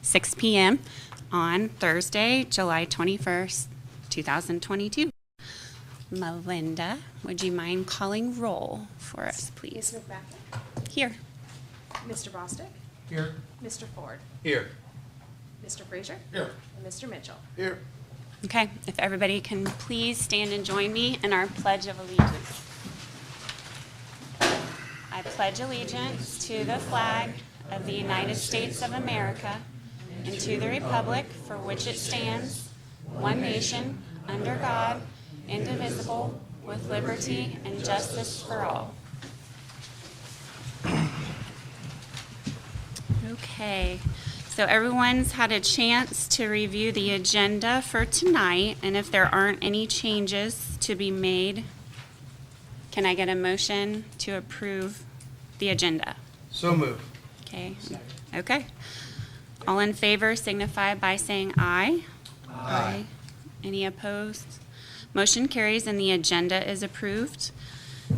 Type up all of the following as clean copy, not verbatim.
6 p.m. on Thursday, July 21st, 2022. Melinda, would you mind calling roll for us, please? Ms. McMacken? Here. Mr. Bostic? Here. Mr. Ford? Here. Mr. Frazier? Here. And Mr. Mitchell? Here. Okay, if everybody can please stand and join me in our Pledge of Allegiance. I pledge allegiance to the flag of the United States of America and to the republic for which it stands, one nation, under God, indivisible, with liberty and justice for all. Okay, so everyone's had a chance to review the agenda for tonight, and if there aren't any changes to be made, can I get a motion to approve the agenda? So moved. Okay. Okay. All in favor signify by saying aye. Aye. Any opposed? Motion carries and the agenda is approved.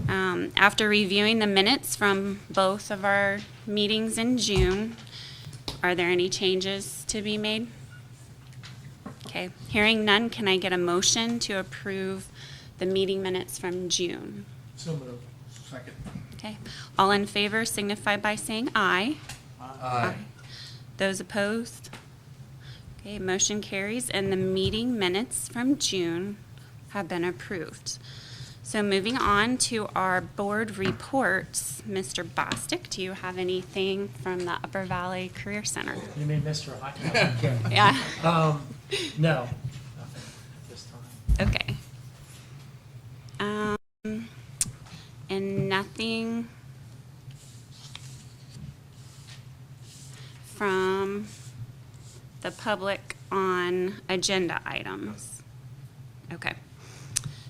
After reviewing the minutes from both of our meetings in June, are there any changes to be made? Okay. Hearing none, can I get a motion to approve the meeting minutes from June? So moved. Second. Okay. All in favor signify by saying aye. Aye. Those opposed? Okay, motion carries and the meeting minutes from June have been approved. So moving on to our board reports, Mr. Bostic, do you have anything from the Upper Valley Career Center? You mean Mr. Hot? Yeah, No, nothing at this time. okay. And nothing from the public on agenda items. Okay.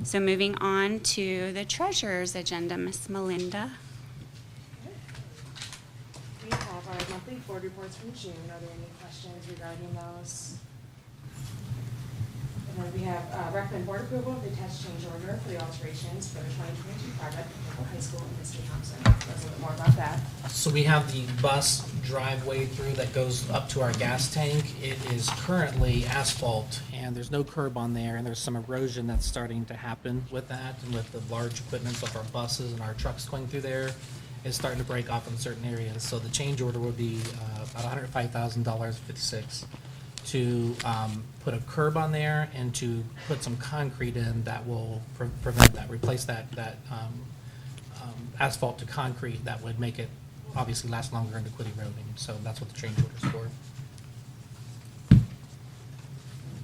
So moving on to the treasurer's agenda, Miss Melinda. We have our monthly board reports from June. Are there any questions regarding those? And then we have recommend board approval of the attached change order for the alterations for the 2022 project at Piqua High School and Mr. Thompson. Tell us a little bit more about that. So we have the bus driveway through that goes up to our gas tank. It is currently asphalt, and there's no curb on there, and there's some erosion that's starting to happen with that, and with the large equipment of our buses and our trucks going through there, it's starting to break off in certain areas. So the change order would be about $105,056 to put a curb on there and to put some concrete in that will prevent that, replace that asphalt to concrete that would make it obviously last longer and to quit eroding. So that's what the change order is for.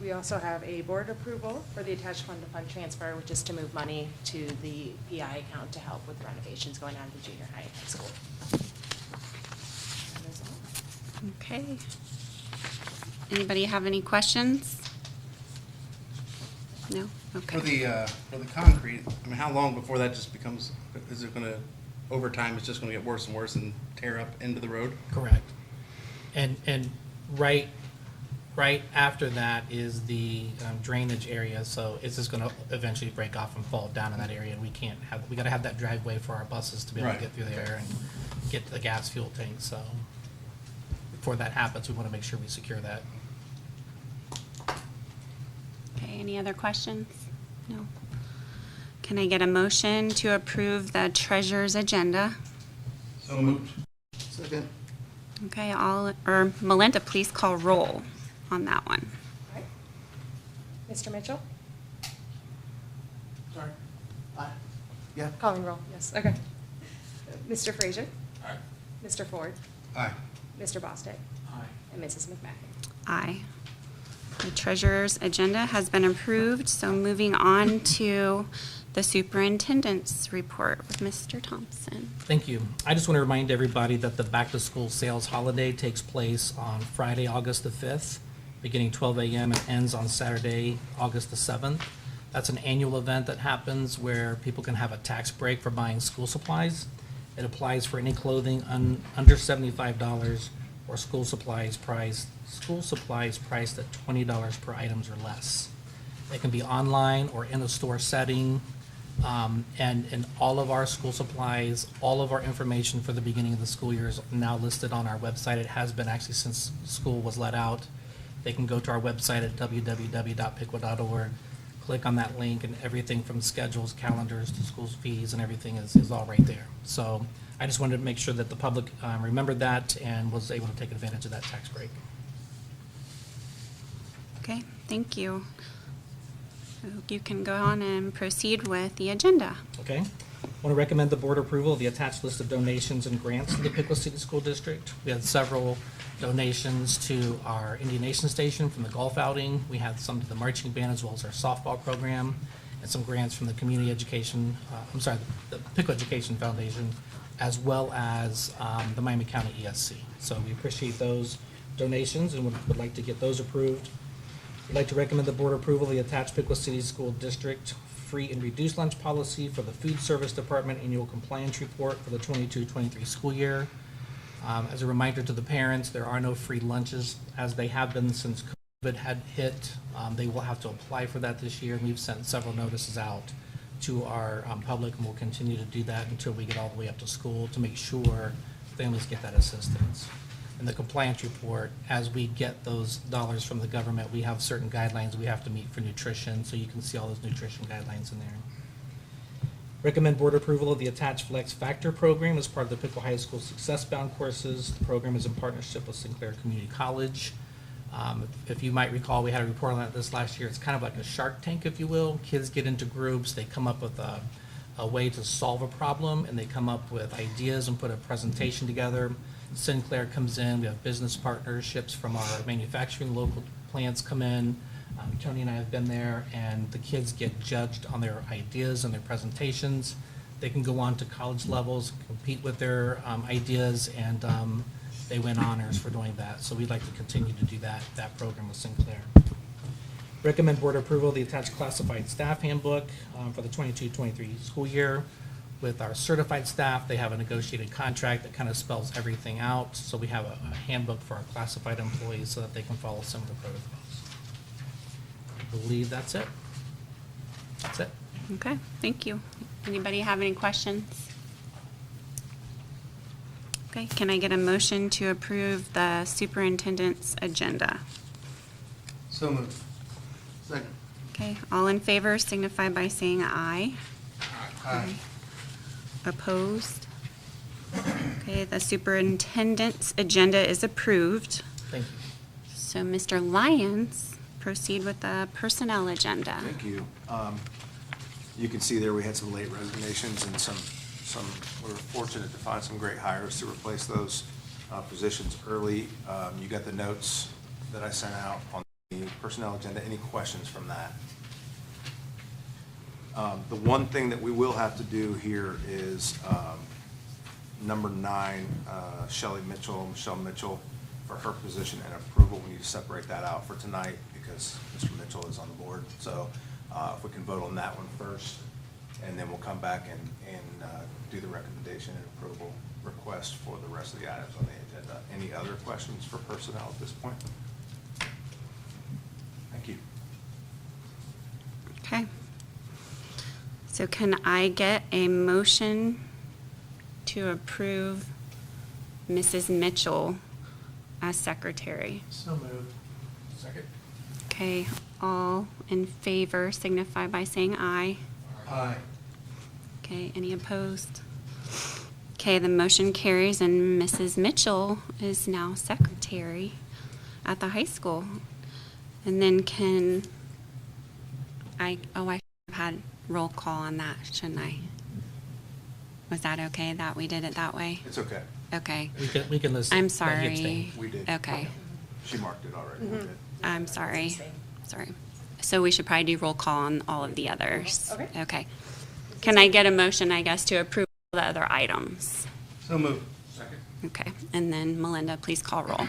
We also have a board approval for the attached fund-to-fund transfer, which is to move money to the PI account to help with renovations going on at the junior high and high school. That is all. Okay. Anybody have any questions? No? Okay. For the concrete, I mean, how long before that just becomes, is it gonna, over time, it's just gonna get worse and worse and tear up into the road? Correct. And right after that is the drainage area, so it's just gonna eventually break off and fall down in that area, and we gotta have that driveway for our buses to be able to Right. get through there and get to the gas fuel tank, so before that happens, we wanna make sure we secure that. Okay, any other questions? No. Can I get a motion to approve the treasurer's agenda? So moved. Second. Okay, Melinda, please call roll on that one. All right. Mr. Mitchell? Sorry. Aye. Yeah. Calling roll, yes, okay. Mr. Frazier? Aye. Mr. Ford? Aye. Mr. Bostic? Aye. And Mrs. McMacken? Aye. The treasurer's agenda has been approved, so moving on to the superintendent's report with Mr. Thompson. Thank you. I just want to remind everybody that the back-to-school sales holiday takes place on Friday, August the 5th, beginning 12 a.m. and ends on Saturday, August the 7th. That's an annual event that happens where people can have a tax break for buying school supplies. It applies for any clothing under $75 or school supplies priced at $20 per items or less. They can be online or in a store setting. And all of our school supplies, all of our information for the beginning of the school year is now listed on our website. It has been actually since school was let out. They can go to our website at www.piqua.org, click on that link, and everything from schedules, calendars, to school fees, and everything is all right there. So I just wanted to make sure that the public remembered that and was able to take advantage of that tax break. Okay, thank you. So you can go on and proceed with the agenda. Okay. I want to recommend the board approval of the attached list of donations and grants to the Piqua City School District. We had several donations to our Indian Nation Station from the golf outing. We had some to the marching band as well as our softball program, and some grants from the Community Education, the Piqua Education Foundation, as well as the Miami County ESC. So we appreciate those donations and would like to get those approved. We'd like to recommend the board approval of the attached Piqua City School District free and reduced lunch policy for the Food Service Department annual compliance report for the 22-23 school year. As a reminder to the parents, there are no free lunches as they have been since COVID had hit. They will have to apply for that this year, and we've sent several notices out to our public, and we'll continue to do that until we get all the way up to school to make sure families get that assistance. In the compliance report, as we get those dollars from the government, we have certain guidelines we have to meet for nutrition, so you can see all those nutrition guidelines in there. Recommend board approval of the attached Flex Factor program as part of the Piqua High School Success Bound courses. The program is in partnership with Sinclair Community College. If you might recall, we had a report on that this last year. It's kind of like a Shark Tank, if you will. Kids get into groups, they come up with a way to solve a problem, and they come up with ideas and put a presentation together. Sinclair comes in, we have business partnerships from our manufacturing local plants come in. Tony and I have been there, and the kids get judged on their ideas and their presentations. They can go on to college levels, compete with their ideas, and they win honors for doing that. So we'd like to continue to do that program with Sinclair. Recommend board approval of the attached classified staff handbook for the 22-23 school year. With our certified staff, they have a negotiated contract that kind of spells everything out. So we have a handbook for our classified employees so that they can follow similar protocols. I believe that's it. That's it. Okay, thank you. Anybody have any questions? Okay, can I get a motion to approve the superintendent's agenda? So moved. Second. Okay, all in favor signify by saying aye. Aye. Opposed? Okay, the superintendent's agenda is approved. Thank you. So Mr. Lyons, proceed with the personnel agenda. Thank you. You can see there we had some late resignations and some, we were fortunate to find some great hires to replace those positions early. You got the notes that I sent out on the personnel agenda. Any questions from that? The one thing that we will have to do here is number 9, Michelle Mitchell, for her position and approval. We need to separate that out for tonight because Mr. Mitchell is on the board. So if we can vote on that one first, and then we'll come back and do the recommendation and approval request for the rest of the items on the agenda. Any other questions for personnel at this point? Thank you. Okay. So can I get a motion to approve Mrs. Mitchell as secretary? So moved. Second. Okay, all in favor signify by saying aye. Aye. Okay, any opposed? Okay, the motion carries and Mrs. Mitchell is now secretary at the high school. And then I should have had roll call on that, shouldn't I? Was that okay that we did it that way? It's okay. Okay, We can listen. I'm He sorry. abstained. We did. Okay, She marked it already. We did. I'm sorry. Sorry. So we should probably do roll call on all of the others. Okay. Okay. Can I get a motion, I guess, to approve the other items? So moved. Second. Okay, and then Melinda, please call roll.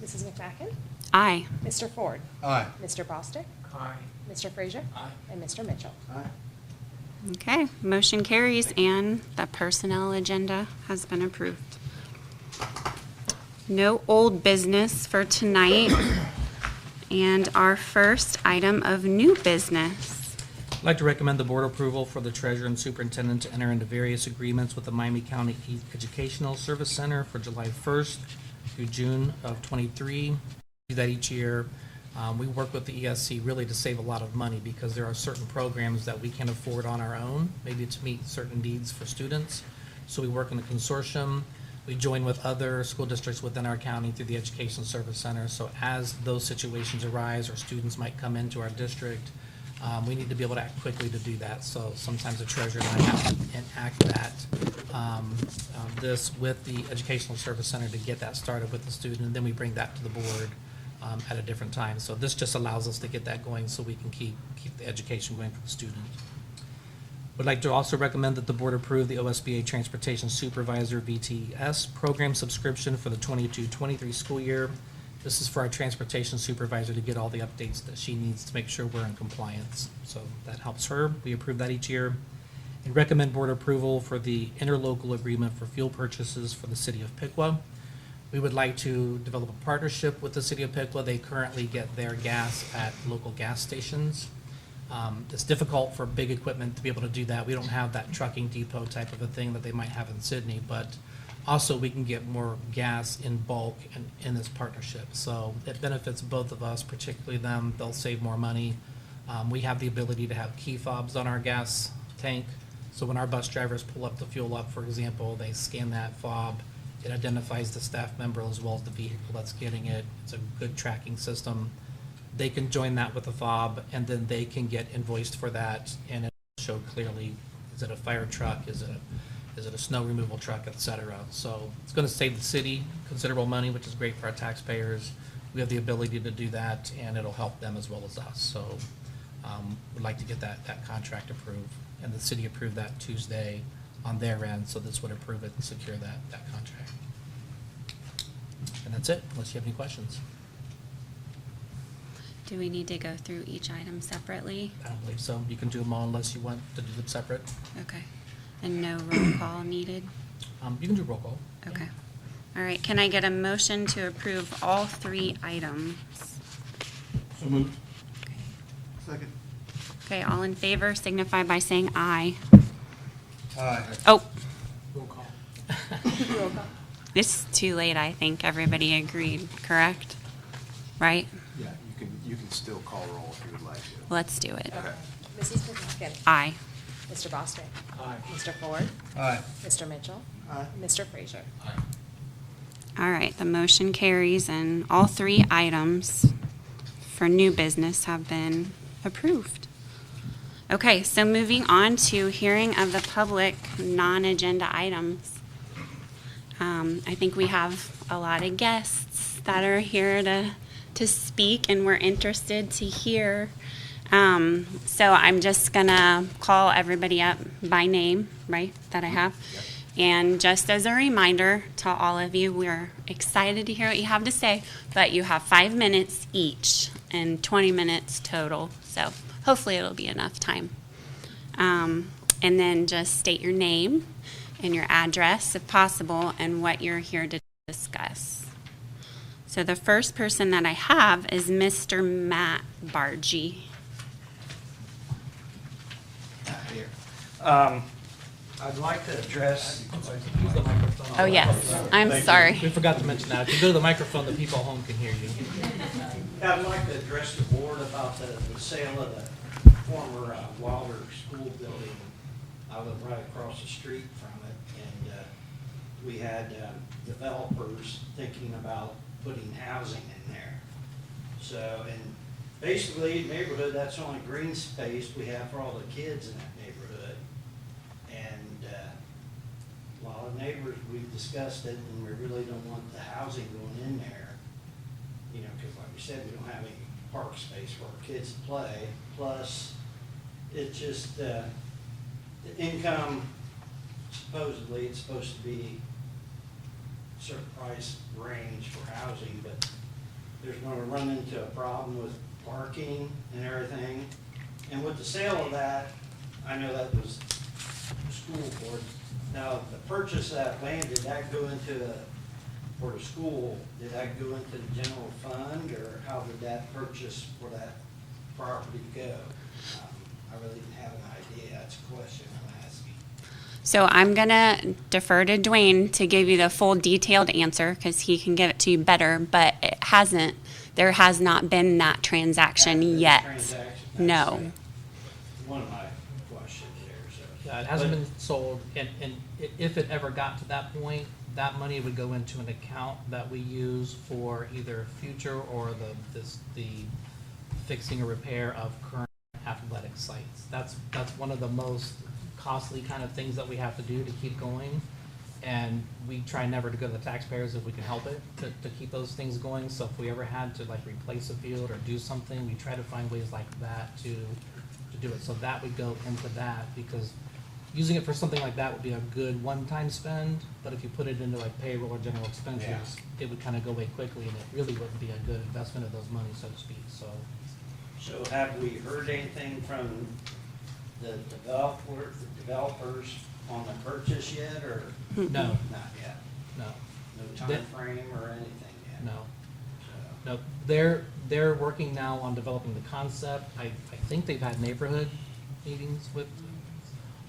Mrs. McMacken? Aye. Mr. Ford? Aye. Mr. Bostic? Aye. Mr. Frazier? Aye. And Mr. Mitchell? Aye. Okay, motion carries and the personnel agenda has been approved. No old business for tonight. And our first item of new business I'd like to recommend the board approval for the treasurer and superintendent to enter into various agreements with the Miami County Educational Service Center for July 1st through June of '23. Do that each year. We work with the ESC really to save a lot of money because there are certain programs that we can afford on our own, maybe to meet certain needs for students. So we work in a consortium. We join with other school districts within our county through the Education Service Center. So as those situations arise or students might come into our district, we need to be able to act quickly to do that. So sometimes the treasurer and I have to enact that, this with the Educational Service Center to get that started with the student, and then we bring that to the board at a different time. So this just allows us to get that going so we can keep the education going for the student. Would like to also recommend that the board approve the OSBA Transportation Supervisor VTS program subscription for the 22-23 school year. This is for our transportation supervisor to get all the updates that she needs to make sure we're in compliance. So that helps her. We approve that each year. And recommend board approval for the interlocal agreement for fuel purchases for the city of Piqua. We would like to develop a partnership with the city of Piqua. They currently get their gas at local gas stations. It's difficult for big equipment to be able to do that. We don't have that trucking depot type of a thing that they might have in Sydney, but also we can get more gas in bulk in this partnership. So it benefits both of us, particularly them. They'll save more money. We have the ability to have key fobs on our gas tank. So when our bus drivers pull up the fuel up, for example, they scan that fob. It identifies the staff member as well as the vehicle that's getting it. It's a good tracking system. They can join that with a fob, and then they can get invoiced for that, and it will show clearly, is it a fire truck, is it a snow removal truck, et cetera. So it's going to save the city considerable money, which is great for our taxpayers. We have the ability to do that, and it'll help them as well as us. So we'd like to get that contract approved, and the city approved that Tuesday on their end, so this would approve it and secure that contract. And that's it, unless you have any questions. Do we need to go through each item separately? I don't believe so. You can do them all unless you want to do them separate. Okay. And no roll call needed? You can do roll call. Okay. All right, can I get a motion to approve all 3 items? So moved. Okay. Second. Okay, all in favor signify by saying aye. Aye. Oh, Roll call. Roll call. it's too late, I think. Everybody agreed, correct? Right? Yeah, you can still call roll if you would like to. Let's do it. Okay. Mrs. McCracken. Aye. Mr. Bostwick. Aye. Mr. Ford. Aye. Mr. Mitchell. Aye. Mr. Frazier. All right, the motion carries and all 3 items for new business have been approved. Okay, so moving on to hearing of the public non-agenda items. I think we have a lot of guests that are here to speak, and we're interested to hear. So I'm just gonna call everybody up by name, right, that I have. Yep. And just as a reminder to all of you, we're excited to hear what you have to say, but you have 5 minutes each and 20 minutes total. So hopefully it'll be enough time. And then just state your name and your address if possible and what you're here to discuss. So the first person that I have is Mr. Matt Bargy. Here. I'd like to address, Use the microphone. Oh, yes, I'm sorry. We forgot to mention that. If you go to the microphone, the people at home can hear you. I'd like to address the board about the sale of the former Wilder School building. I live right across the street from it, and we had developers thinking about putting housing in there. So, and basically, neighborhood, that's the only green space we have for all the kids in that neighborhood. And a lot of neighbors, we've discussed it, and we really don't want the housing going in there. You know, because like we said, we don't have any park space for our kids to play. Plus, it's just, the income, supposedly, it's supposed to be a certain price range for housing, but there's gonna run into a problem with parking and everything. And with the sale of that, I know that was the school board. Now, the purchase of that land, did that go into, for the school, did that go into the general fund, or how did that purchase for that property go? I really didn't have an idea. That's a question I'm asking. So I'm going to defer to Dwayne to give you the full detailed answer because he can give it to you better, but there has not been that transaction After the yet. transaction, that's No. one of my questions there, so. Yeah, it hasn't been sold, and if it ever got to that point, that money would go into an account that we use for either future or the fixing or repair of current athletic sites. That's one of the most costly kind of things that we have to do to keep going. And we try never to go to the taxpayers if we can help it, to keep those things going. So if we ever had to like replace a field or do something, we try to find ways like that to do it. So that would go into that, because using it for something like that would be a good one-time spend, but if you put it into like payroll or general expenditures, it would kind of go away quickly, and it really wouldn't be a good investment of those money, so to speak, so. So have we heard anything from the developers on the purchase yet, or No, not yet? no, No time frame or anything yet? no, So, no. They're working now on developing the concept. I think they've had neighborhood meetings with,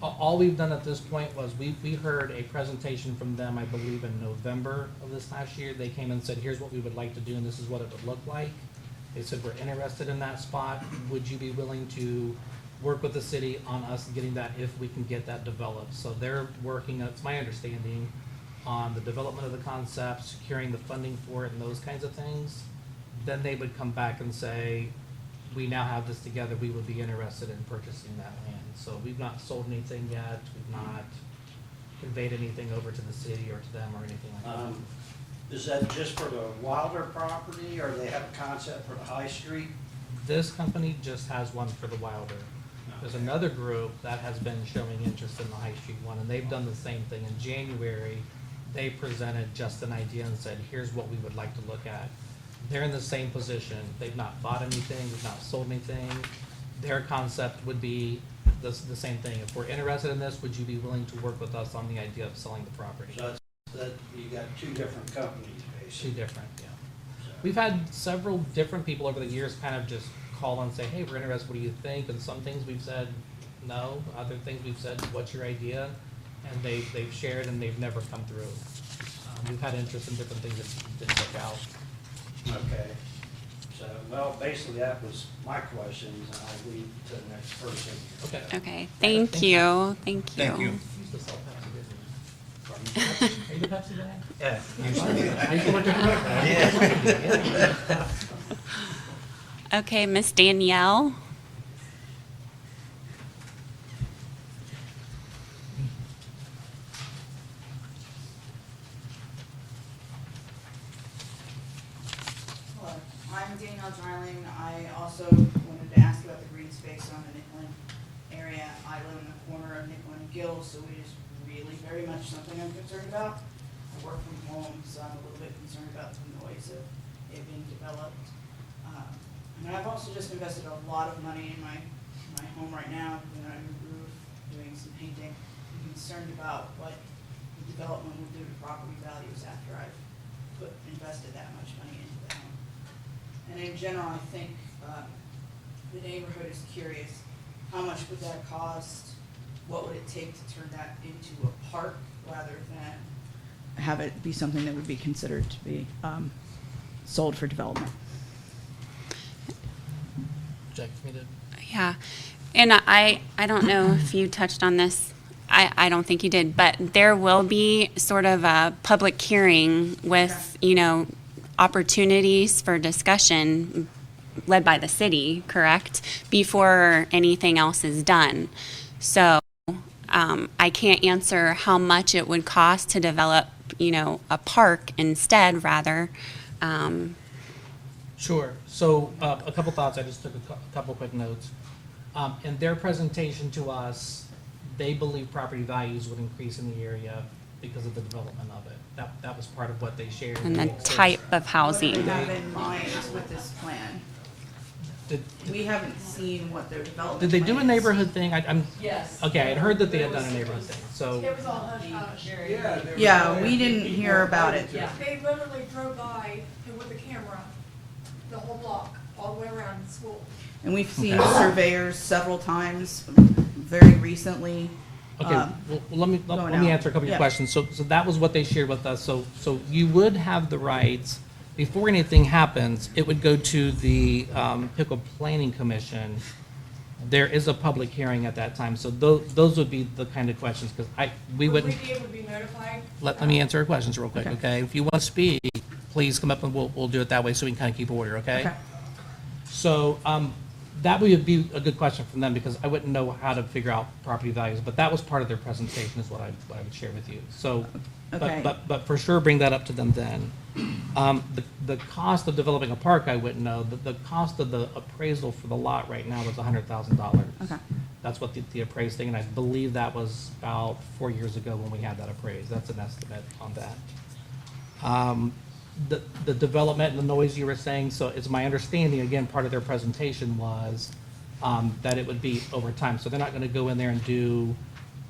all we've done at this point was we heard a presentation from them, I believe in November of this last year. They came and said, here's what we would like to do, and this is what it would look like. They said, we're interested in that spot. Would you be willing to work with the city on us getting that if we can get that developed? So they're working, it's my understanding, on the development of the concept, securing the funding for it and those kinds of things. Then they would come back and say, we now have this together, we would be interested in purchasing that land. So we've not sold anything yet, we've not conveyed anything over to the city or to them or anything like that. is that just for the Wilder property, or they have a concept for the High Street? This company just has one for the Wilder. There's another group that has been showing interest in the High Street one, and they've done the same thing. In January, they presented just an idea and said, here's what we would like to look at. They're in the same position. They've not bought anything, they've not sold anything. Their concept would be the same thing. If we're interested in this, would you be willing to work with us on the idea of selling the property? So that, you got two different companies, Two basically. different, yeah. So- We've had several different people over the years kind of just call and say, hey, we're interested, what do you think? And some things we've said no, other things we've said, what's your idea? And they've shared and they've never come through. We've had interest in different things that didn't work out. Okay. So, well, basically, that was my questions, and I'll leave to the next person. Okay. Okay, thank you, thank you. Thank you. You used to sell Pepsi, didn't you? Are you the Pepsi guy? Yeah. I used to work at Yeah. Okay, Miss Danielle? Hello, I'm Danielle Dryling. I also wanted to ask about the green space on the Nicklin area. I live in the corner of Nicklin and Gill, so it is really very much something I'm concerned about. I work from home, so I'm a little bit concerned about the noise of it being developed. And I've also just invested a lot of money in my home right now, doing a new roof, doing some painting. I'm concerned about what the development will do to property values after I've invested that much money into the home. And in general, I think the neighborhood is curious, how much would that cost? What would it take to turn that into a park rather than have it be something that would be considered to be sold for development? Would you like me to? Yeah, and I don't know if you touched on this. I don't think you did, but there will be sort of a public hearing with, opportunities for discussion led by the city, correct? Before anything else is done. So I can't answer how much it would cost to develop, a park instead, rather. Sure. So a couple thoughts. I just took a couple quick notes. In their presentation to us, they believe property values would increase in the area because of the development of it. That was part of what they shared. And the type of What do housing. you have in mind with this plan? Did, We haven't seen what their development did they do a plan is. neighborhood thing? I'm Yes. okay. I had heard that they had done a neighborhood thing. So It was all hush hush. Yeah, we didn't hear about it. Yeah, they literally drove by and with a camera, the whole block, all the way around the school. And we've seen Okay. surveyors several times, very recently. Okay, well, let me going answer a couple out. of your Yeah. questions. So that was what they shared with us. So you would have the rights, before anything happens, it would go to the Piqua Planning Commission. There is a public hearing at that time, so those would be the kind of questions, because we wouldn't. Would we be able to be notified? Let me answer your questions real quick, okay? If you want to speak, please come up and we'll do it that way so we can kind of keep order, okay? Okay. So, that would be a good question from them, because I wouldn't know how to figure out property values, but that was part of their presentation is what I would share with you. So, Okay. but for sure, bring that up to them then. The cost of developing a park, I wouldn't know. The cost of the appraisal for the lot right now is $100,000. Okay. That's what the appraised thing, and I believe that was about 4 years ago when we had that appraised. That's an estimate on that. The development and the noise you were saying, so it's my understanding, again, part of their presentation was that it would be over time. So they're not gonna go in there and do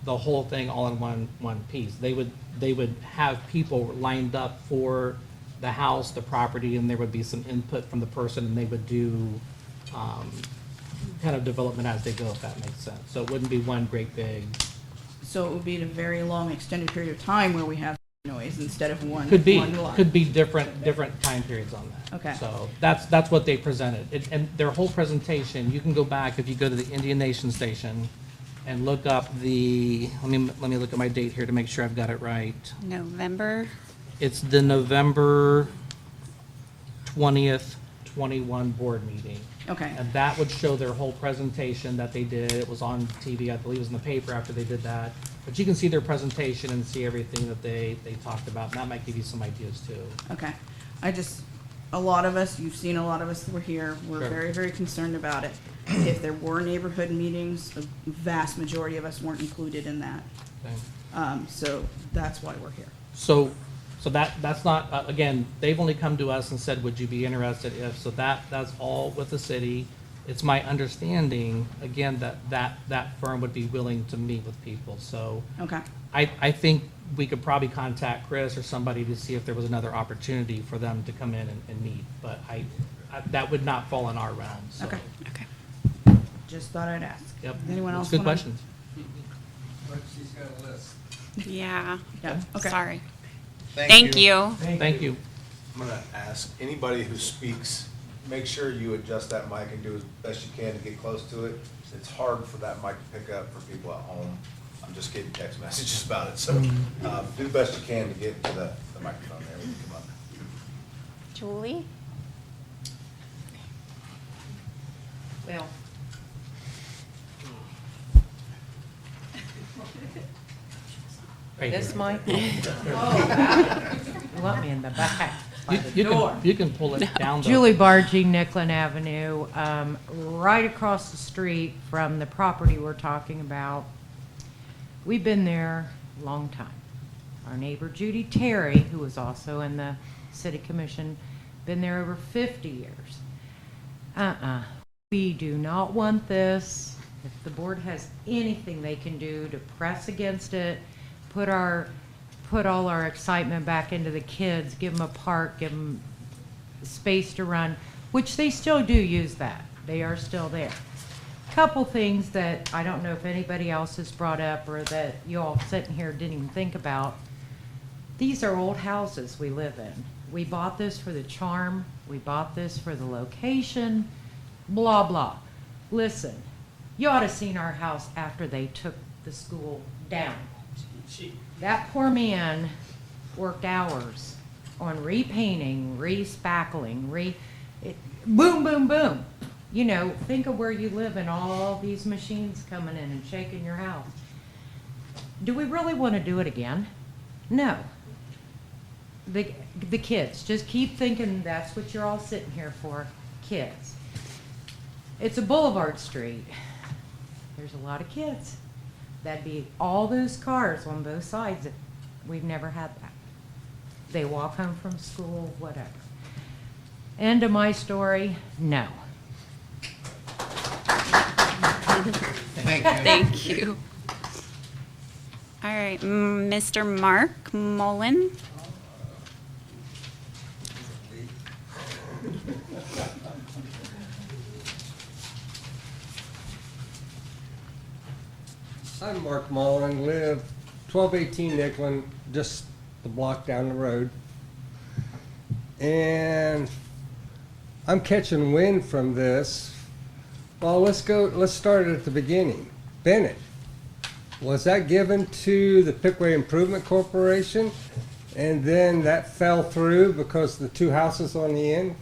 the whole thing all in one piece. They would have people lined up for the house, the property, and there would be some input from the person, and they would do kind of development as they go, if that makes sense. So it wouldn't be one great big, So it would be a very long extended period of time where we have noise instead of one could be lot. different time periods on that. Okay. So that's what they presented. And their whole presentation, you can go back, if you go to the Indian Nation Station and look up let me look at my date here to make sure I've got it right. November, It's the November 20th, 21 board meeting. Okay. And that would show their whole presentation that they did. It was on TV, I believe it was in the paper after they did that. But you can see their presentation and see everything that they talked about, and that might give you some ideas too. Okay. A lot of us, you've seen a lot of us that were here, we're Sure. very, very concerned about it. If there were neighborhood meetings, the vast majority of us weren't included in that. Okay. So that's why we're here. So that's not, again, they've only come to us and said, would you be interested if, so that's all with the city. It's my understanding, again, that firm would be willing to meet with people, so. Okay. I think we could probably contact Chris or somebody to see if there was another opportunity for them to come in and meet, but that would not fall in our realm, so. Okay. okay. Just thought I'd ask. Yep. Anyone That's else good wanna- questions. She's got a list. Yeah, Yeah, okay. sorry. Thank you. Thank you. I'm gonna ask, anybody who speaks, make sure you adjust that mic and do as best you can to get close to it. It's hard for that mic to pick up for people at home. I'm just getting text messages about it, so, do the best you can to get to the microphone there when you come up. Julie? Well. Right This here. mic? You want me in the back by the door? You can pull it down. Julie Bargy, Nicklin Avenue, right across the street from the property we're talking about. We've been there a long time. Our neighbor Judy Terry, who was also in the city commission, been there over 50 years. We do not want this. If the board has anything they can do to press against it, put all our excitement back into the kids, give them a park, give them space to run, which they still do use that. They are still there. Couple things that I don't know if anybody else has brought up or that you all sitting here didn't even think about. These are old houses we live in. We bought this for the charm. We bought this for the location, blah, blah. Listen, you ought to seen our house after they took the school down. That poor man worked hours on repainting, respackling, boom, boom, boom. You know, think of where you live and all these machines coming in and shaking your house. Do we really want to do it again? No. The kids, just keep thinking that's what you're all sitting here for, kids. It's a boulevard street. There's a lot of kids. That'd be all those cars on both sides. We've never had that. They walk home from school, whatever. End of my story, no. Thank you. Thank you. All right, Mr. Mark Mullen. I'm Mark Mullen, live 1218 Nicklin, just the block down the road. And I'm catching wind from this. Well, let's start at the beginning. Bennett, was that given to the Piqua Improvement Corporation? And then that fell through because the two houses on the end?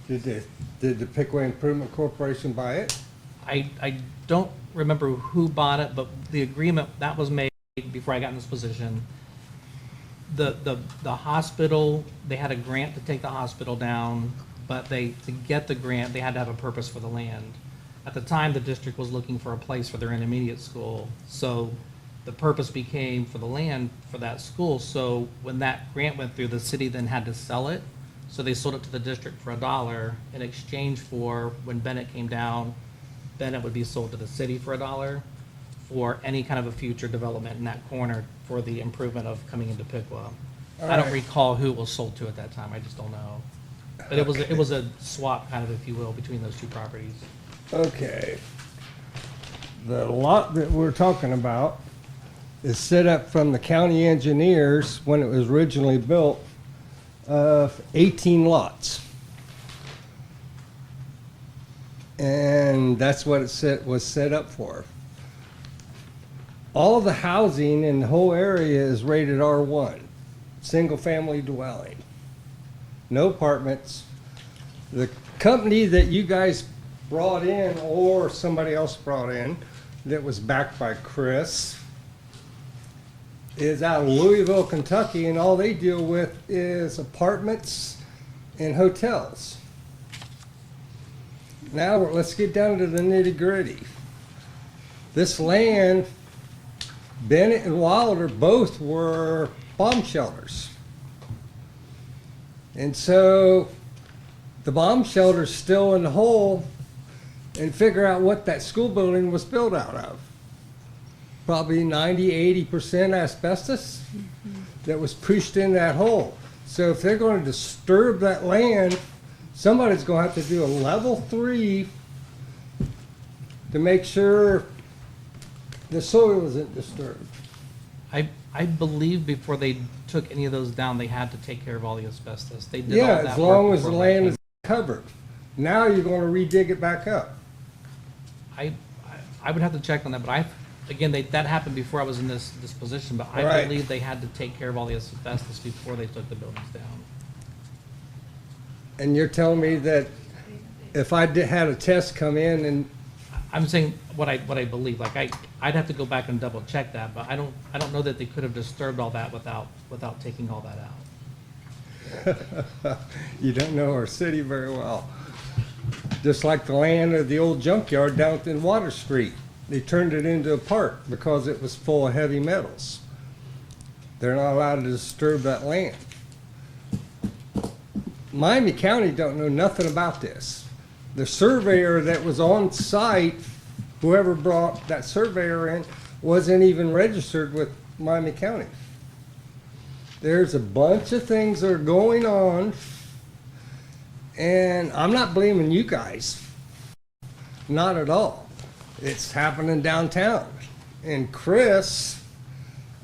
Did the Piqua Improvement Corporation buy it? I don't remember who bought it, but the agreement that was made before I got in this position. The hospital, they had a grant to take the hospital down, but to get the grant, they had to have a purpose for the land. At the time, the district was looking for a place for their intermediate school, so the purpose became for the land for that school. So when that grant went through, the city then had to sell it. So they sold it to the district for $1 in exchange for, when Bennett came down, Bennett would be sold to the city for $1 for any kind of a future development in that corner for the improvement of coming into Piqua. I don't right. recall who it was sold to at that time, I just don't know. But it was a swap, kind of, if you will, between those two properties. Okay. The lot that we're talking about is set up from the county engineers when it was originally built of 18 lots. And that's what was set up for. All the housing in the whole area is rated R1, single family dwelling. No apartments. The company that you guys brought in, or somebody else brought in, that was backed by Chris, is out of Louisville, Kentucky, and all they deal with is apartments and hotels. Now let's get down to the nitty gritty. This land, Bennett and Wilder both were bomb shelters. And so the bomb shelter's still in the hole, and figure out what that school building was built out of. Probably 90–80% asbestos that was pushed in that hole. So if they're going to disturb that land, somebody's going to have to do a level 3 to make sure the soil isn't disturbed. I believe before they took any of those down, they had to take care of all the asbestos. They did all Yeah, that as work long as the before they land came. is covered. Now you're going to redig it back up. I would have to check on that, but again, that happened before I was in this position, but I Right. believe they had to take care of all the asbestos before they took the buildings down. And you're telling me that if I had a test come in and I'm saying what I believe, like I'd have to go back and double check that, but I don't know that they could have disturbed all that without taking all that out. you don't know our city very well. Just like the land of the old junkyard down in Water Street. They turned it into a park because it was full of heavy metals. They're not allowed to disturb that land. Miami County don't know nothing about this. The surveyor that was on site, whoever brought that surveyor in, wasn't even registered with Miami County. There's a bunch of things that are going on, and I'm not blaming you guys. Not at all. It's happening downtown. And Chris,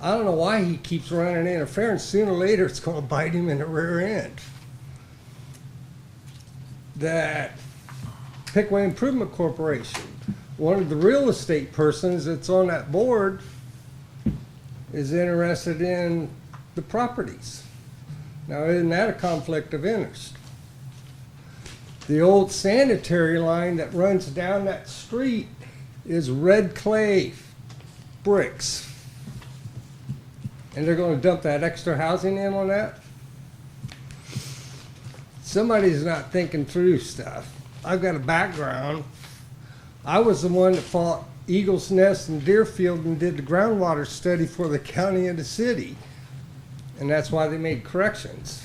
I don't know why he keeps running interference. Sooner or later, it's going to bite him in the rear end. That Piqua Improvement Corporation, one of the real estate persons that's on that board, is interested in the properties. Now, isn't that a conflict of interest? The old sanitary line that runs down that street is red clay bricks. And they're going to dump that extra housing in on that? Somebody's not thinking through stuff. I've got a background. I was the one that fought Eagles Nest and Deerfield and did the groundwater study for the county and the city. And that's why they made corrections.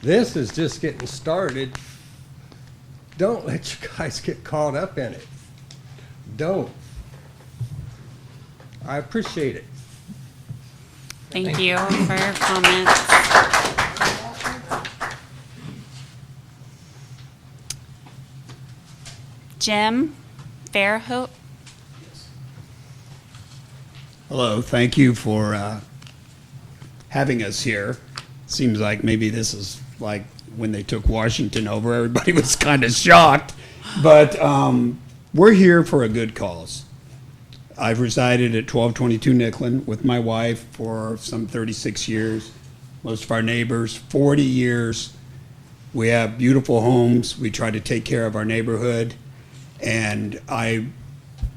This is just getting started. Don't let you guys get caught up in it. Don't. I appreciate it. Thank you for your comments. Jim Fairhope? Hello, thank you for having us here. Seems like maybe this is like when they took Washington over, everybody was kind of shocked. But we're here for a good cause. I've resided at 1222 Nicklin with my wife for some 36 years. Most of our neighbors, 40 years. We have beautiful homes. We try to take care of our neighborhood. And I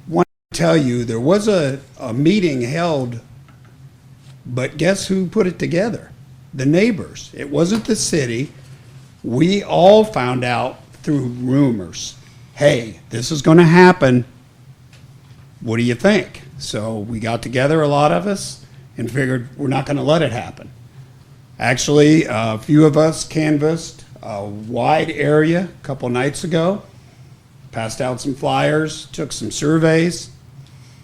want to tell you, there was a meeting held, but guess who put it together? The neighbors. It wasn't the city. We all found out through rumors. Hey, this is going to happen. What do you think? So we got together, a lot of us, and figured we're not going to let it happen. Actually, a few of us canvassed a wide area a couple nights ago, passed out some flyers, took some surveys.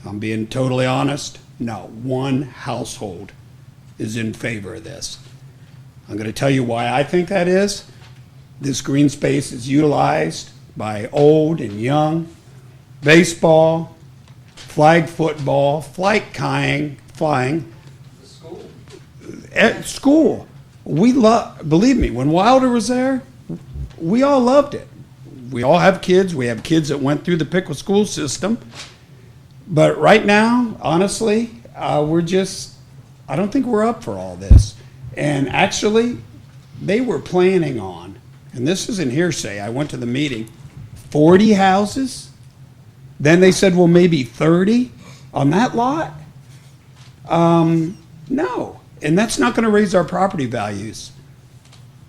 I'm being totally honest, not one household is in favor of this. I'm going to tell you why I think that is. This green space is utilized by old and young, baseball, flag football, flying, at school. Believe me, when Wilder was there, we all loved it. We all have kids. We have kids that went through the Piqua school system. But right now, honestly, I don't think we're up for all this. And actually, they were planning on, and this isn't hearsay, I went to the meeting, 40 houses. Then they said, well, maybe 30 on that lot. No, and that's not going to raise our property values.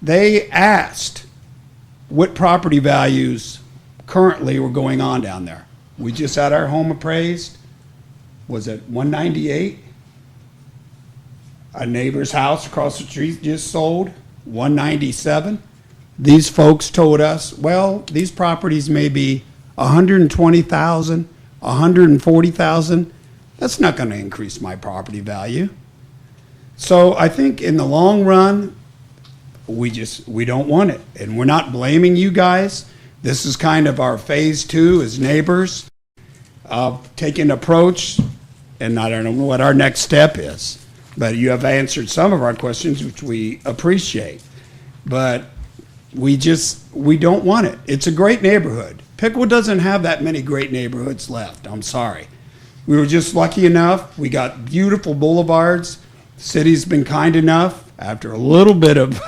They asked what property values currently were going on down there. We just had our home appraised. Was it 198? A neighbor's house across the street just sold, 197. These folks told us, well, these properties may be 120,000, 140,000. That's not going to increase my property value. So I think in the long run, we don't want it. And we're not blaming you guys. This is kind of our phase 2 as neighbors, taking an approach, and I don't know what our next step is. But you have answered some of our questions, which we appreciate. But we don't want it. It's a great neighborhood. Piqua doesn't have that many great neighborhoods left. I'm sorry. We were just lucky enough. We got beautiful boulevards. City's been kind enough. After a little bit of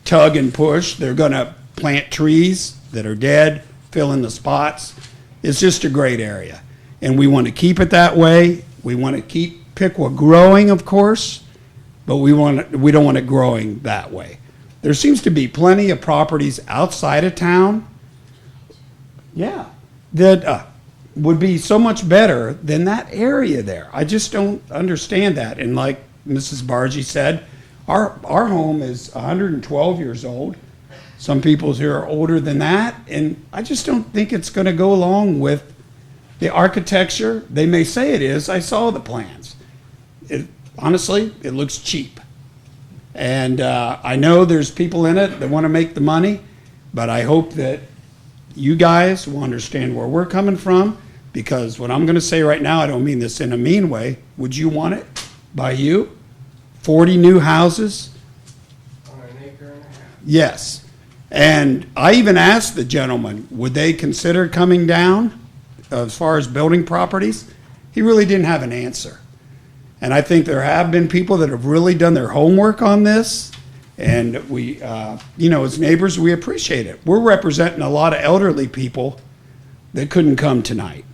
tug and push, they're going to plant trees that are dead, fill in the spots. It's just a great area. And we want to keep it that way. We want to keep Piqua growing, of course, but we don't want it growing that way. There seems to be plenty of properties outside of town, that would be so much better than that area there. I just don't understand that. And like Mrs. Bargy said, our home is 112 years old. Some people here are older than that, and I just don't think it's going to go along with the architecture. They may say it is. I saw the plans. Honestly, it looks cheap. And I know there's people in it that want to make the money, but I hope that you guys will understand where we're coming from, because what I'm going to say right now, I don't mean this in a mean way. Would you want it by you? 40 new houses? On an acre and a half. Yes. And I even asked the gentleman, would they consider coming down as far as building properties? He really didn't have an answer. And I think there have been people that have really done their homework on this. And we, as neighbors, we appreciate it. We're representing a lot of elderly people that couldn't come tonight.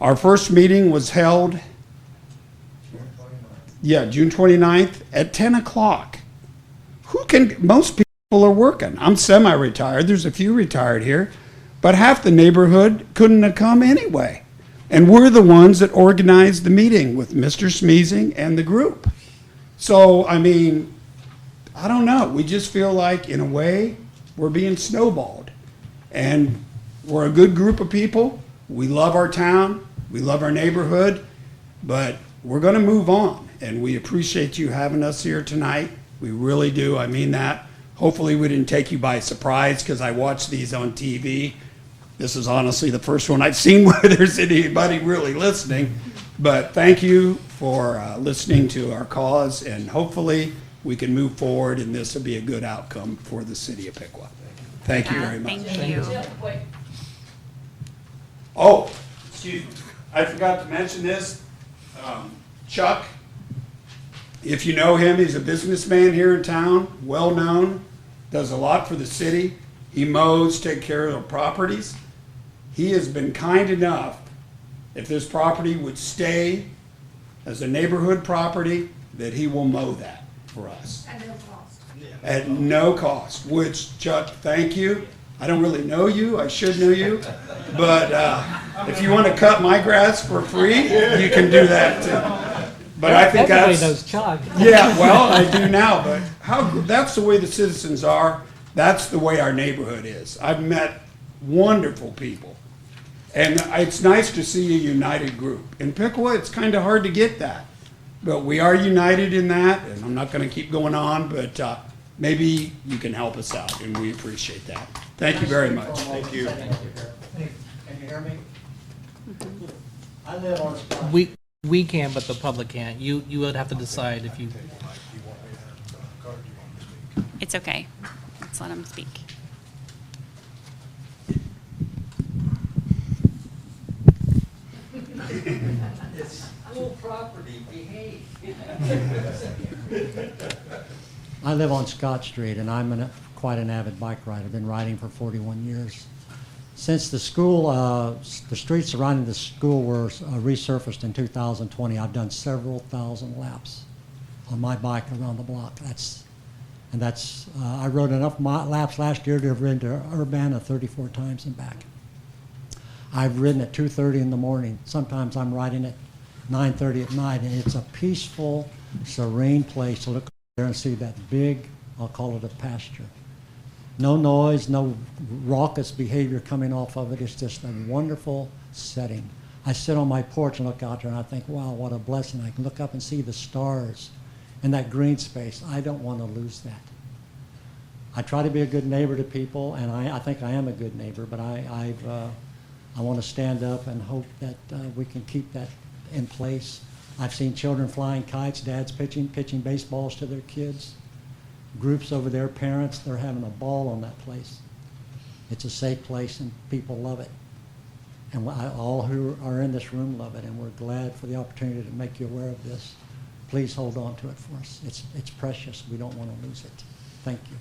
Our first meeting was held, June 29th at 10 o'clock. Most people are working. I'm semi-retired. There's a few retired here. But half the neighborhood couldn't have come anyway. And we're the ones that organized the meeting with Mr. Smeezing and the group. So, I mean, I don't know. We just feel like, in a way, we're being snowballed. And we're a good group of people. We love our town. We love our neighborhood. But we're going to move on. And we appreciate you having us here tonight. We really do. I mean that. Hopefully we didn't take you by surprise, because I watch these on TV. This is honestly the first one I've seen where there's anybody really listening. But thank you for listening to our cause, and hopefully we can move forward, and this will be a good outcome for the city of Piqua. Thank you very much. Thank you. Oh, excuse me, I forgot to mention this. Chuck, if you know him, he's a businessman here in town, well-known, does a lot for the city. He mows, takes care of the properties. He has been kind enough, if this property would stay as a neighborhood property, that he will mow that for us. At no cost. At no cost, which, Chuck, thank you. I don't really know you, I should know you, but if you want to cut my grass for free, you can do that too. But I think Everybody that's, knows Chuck. yeah, well, I do now, but that's the way the citizens are, that's the way our neighborhood is. I've met wonderful people, and it's nice to see a united group. In Piqua, it's kind of hard to get that, but we are united in that, and I'm not going to keep going on, but maybe you can help us out, and we appreciate that. Thank you very much. Thank you. Can you hear me? I live on Scott. We can, but the public can't. You would have to decide if you. It's okay. Let's let him speak. It's school property, behave. I live on Scott Street, and I'm quite an avid bike rider. I've been riding for 41 years. Since the school, the streets surrounding the school were resurfaced in 2020, I've done several thousand laps on my bike around the block. I rode enough laps last year to have ridden to Urbana 34 times and back. I've ridden at 2:30 in the morning. Sometimes I'm riding at 9:30 at night, and it's a peaceful, serene place to look there and see that big, I'll call it a pasture. No noise, no raucous behavior coming off of it. It's just a wonderful setting. I sit on my porch and look out there and I think, wow, what a blessing. I can look up and see the stars and that green space. I don't want to lose that. I try to be a good neighbor to people, and I think I am a good neighbor, but I want to stand up and hope that we can keep that in place. I've seen children flying kites, dads pitching baseballs to their kids. Groups over there, parents, they're having a ball on that place. It's a safe place and people love it. And all who are in this room love it, and we're glad for the opportunity to make you aware of this. Please hold on to it for us. It's precious. We don't want to lose it. Thank you.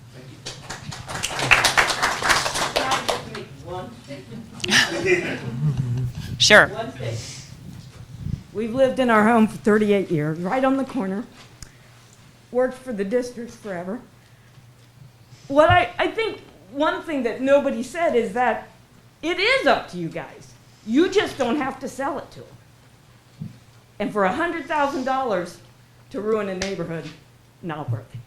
Sure. One thing. We've lived in our home for 38 years, right on the corner. Worked for the district forever. What I think one thing that nobody said is that it is up to you guys. You just don't have to sell it to them. And for $100,000 to ruin a neighborhood, not worth it.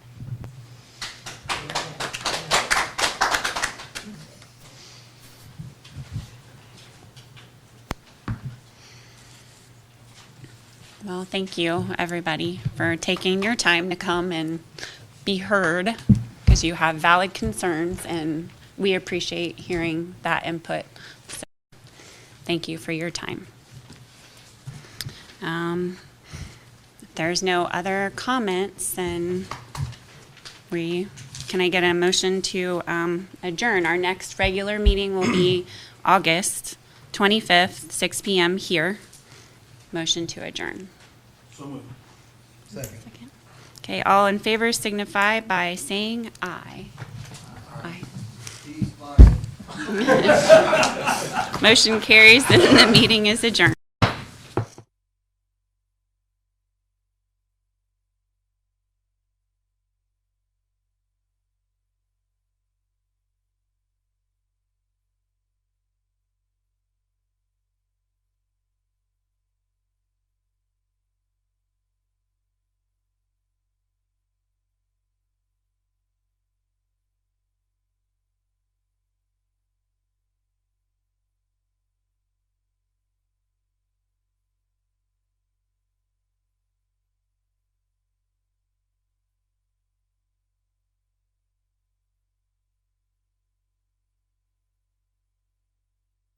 Well, thank you, everybody, for taking your time to come and be heard, because you have valid concerns, and we appreciate hearing that input. So, thank you for your time. If there's no other comments, then can I get a motion to adjourn? Our next regular meeting will be August 25th, 6 p.m. here. Motion to adjourn. So moved. Second. Okay, all in favor signify by saying aye. Aye. Motion carries and the meeting is adjourned.